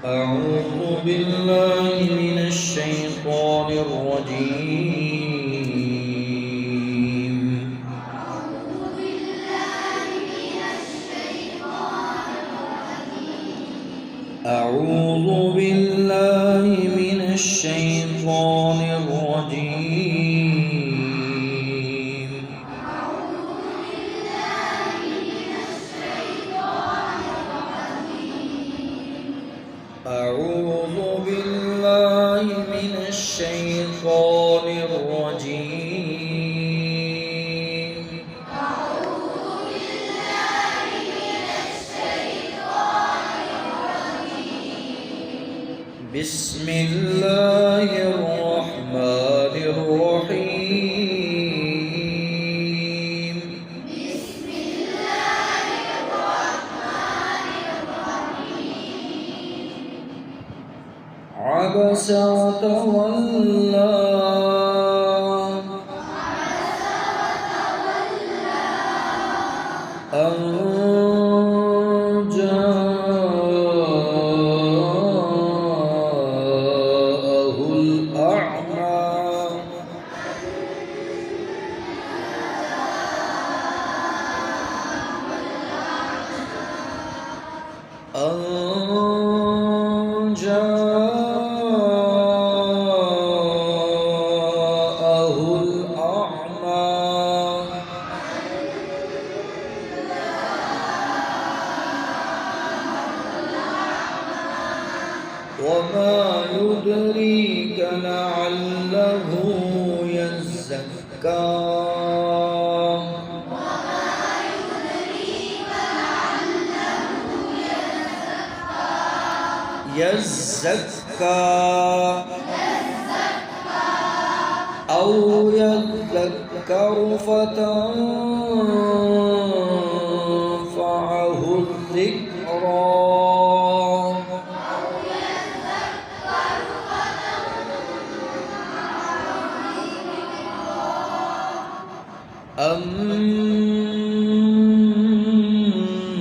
أعوذ بالله من الشيطان الرجيم. أعوذ بالله من الشيطان الرجيم. أعوذ بالله من الشيطان الرجيم. بسم الله الرحمن الرحيم. عبس وتولى أن جاءه الأعمى وما يدريك لعله يزكى أو يذكر فتنفعه الذكرى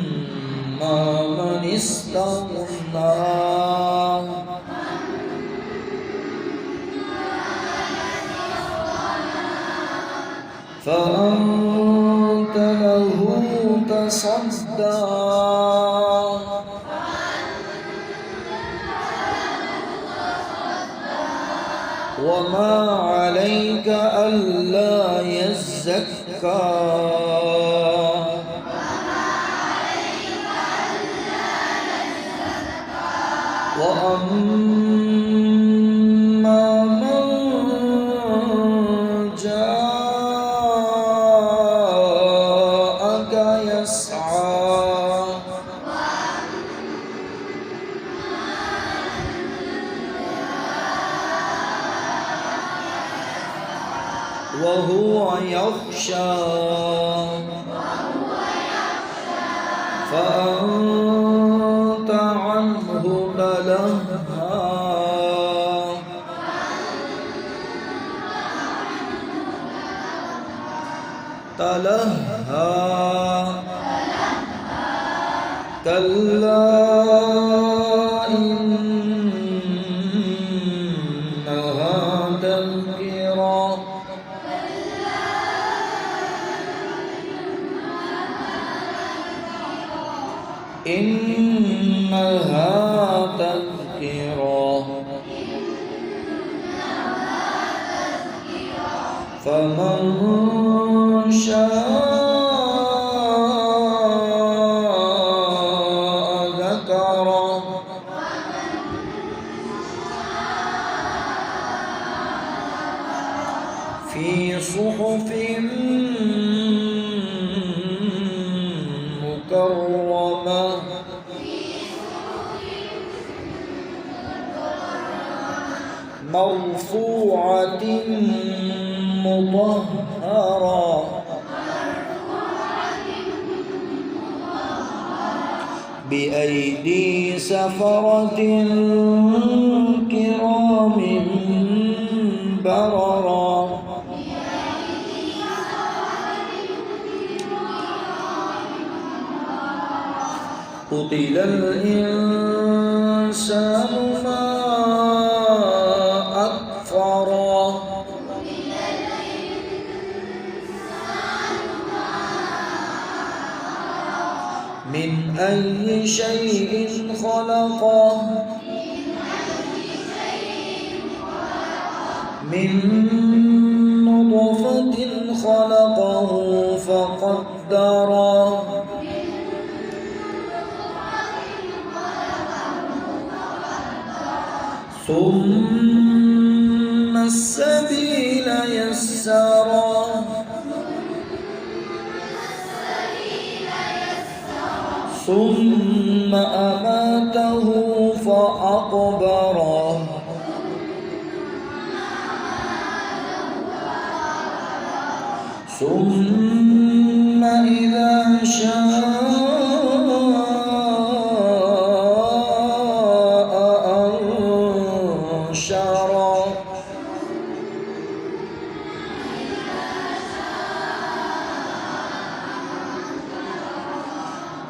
أما من استغنى فأنت له تصدى وما عليك ألا يزكى وأما من جاءك يسعى وهو يخشى فأنت عنه تلهى كلا إنها تذكرة فمن شاء ذكره في صحف مكرمة مرفوعة مطهرة بأيدي سفرة كرام بررة قتل الإنسان خلقه من نطفة خلقه فقدره ثم السبيل يسره ثم أماته فأقبره ثم إذا شاء أنشره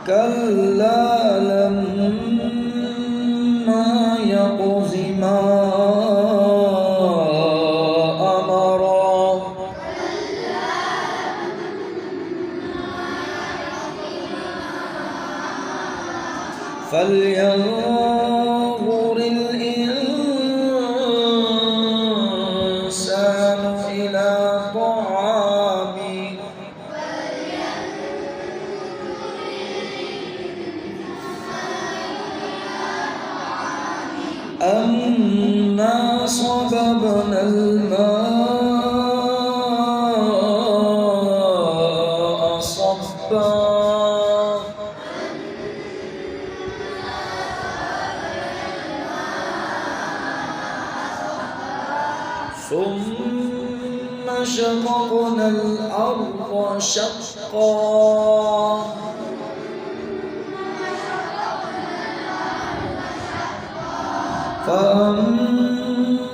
كلا لما يقض ما أمره فلينظر الإنسان إلى طعامه أنا صببنا الماء صبا ثم شققنا الأرض شقا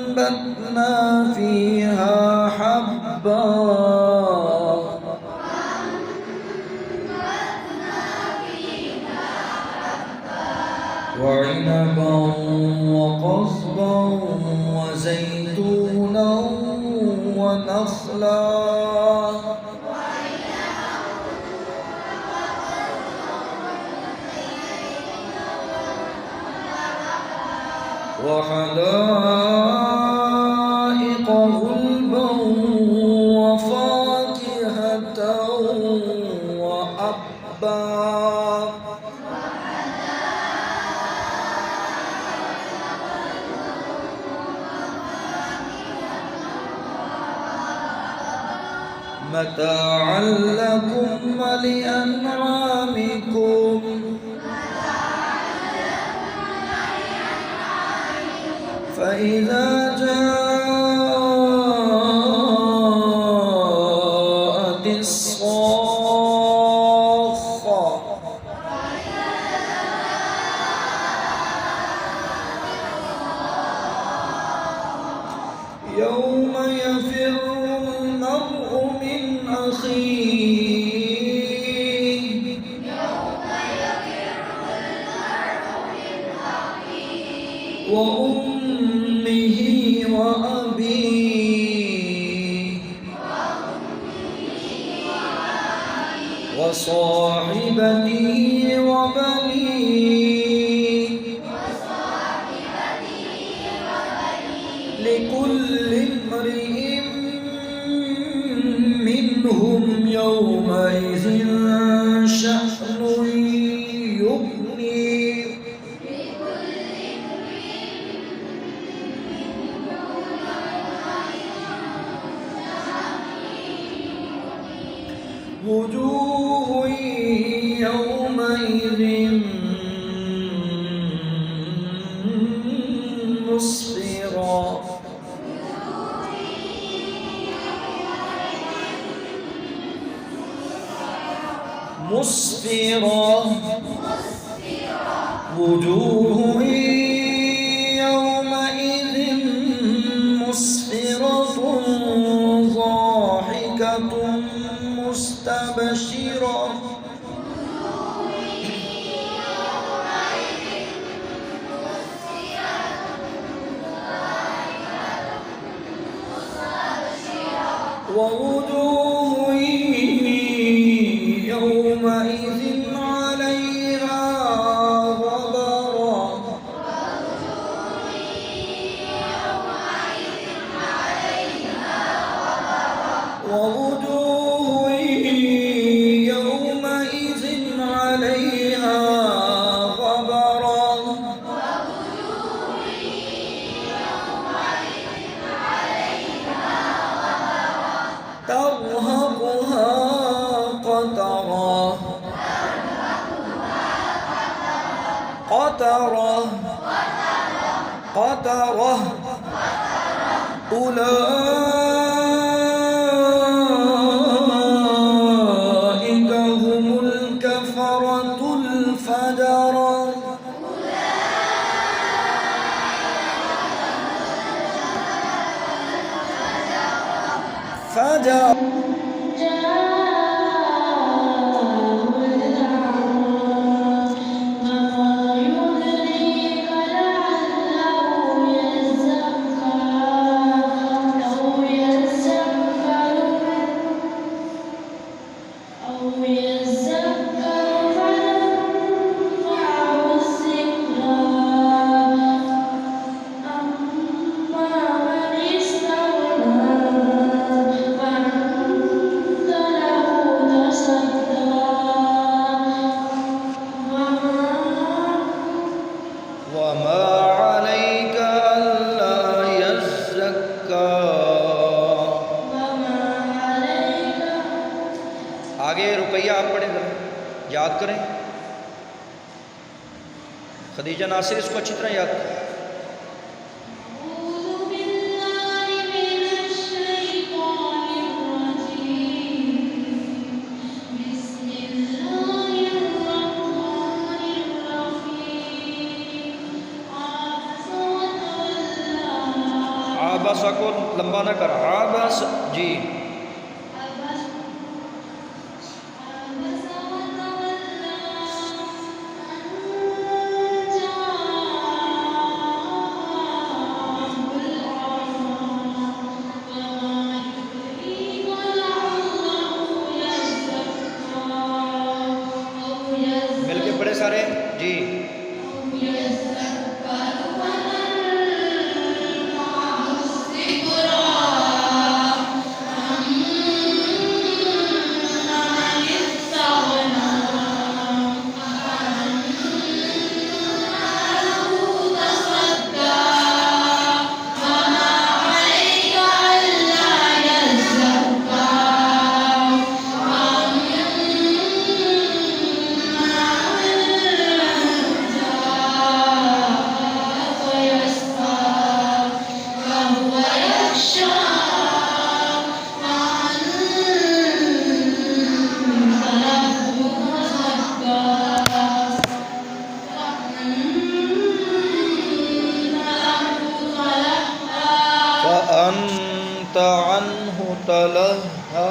فأنبتنا فيها حبا وعنبا وقضبا وزيتونا ونخلا وحدائق غلبا وفاكهة وأبا متاعا لكم ولأنعامكم فإذا جاءت الصاخة يوم يفر المرء من أخيه وأمه وأبيه وصاحبته وبنيه لكل امرئ منهم يومئذ شأن يغنيه وجوه يومئذ مسفرة وجوه يومئذ مسفرة ضاحكة مستبشرة ووجوه يومئذ عليها غبرة قترة قترة أولئك هم الكفرة الفجرة فجر وما عليك ألا يزكى आगे रुकैया आप पढ़ें जरा याद करें खदीजा नासिर इसको अच्छी तरह याद करें आबसा को लंबा ना कर आबस जी मिलके पढ़े सारे जी فأنت عنه تلهى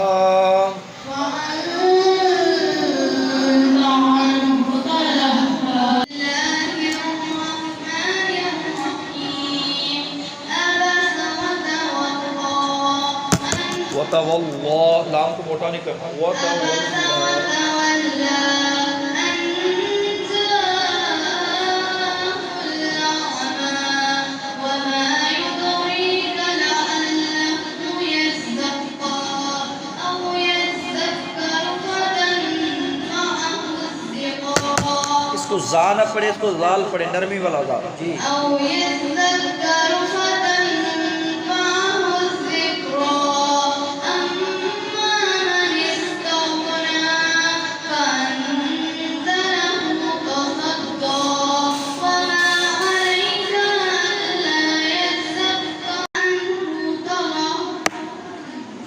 वतवल्ला लाम को मोटा नहीं करना इसको जा न पड़े इसको लाल पड़े नरमी वाला जा जी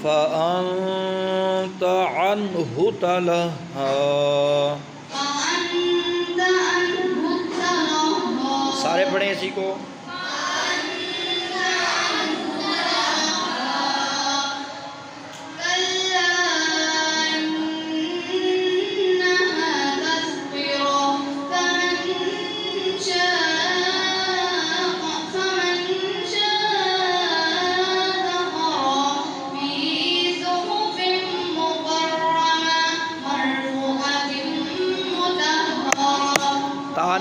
فأنت عنه تلهى सारे पढ़े इसी को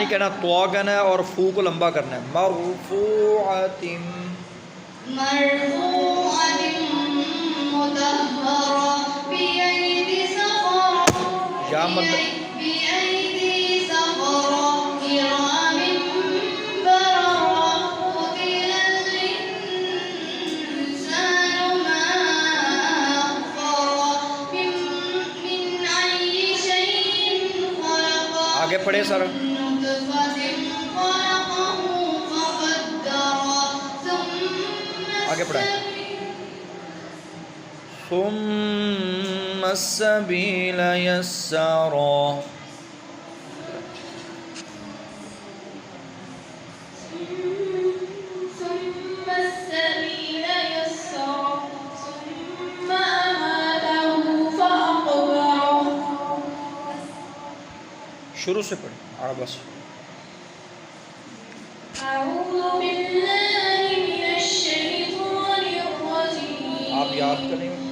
नहीं कहना तो कहना है और फू को लंबा करना है मरफूअतिन या मतलब आगे पढ़े सर आगे पढ़ाएं। सुम्मा अस्सबील यस्सरा। शुरू से पढ़ें बस। आप याद करें।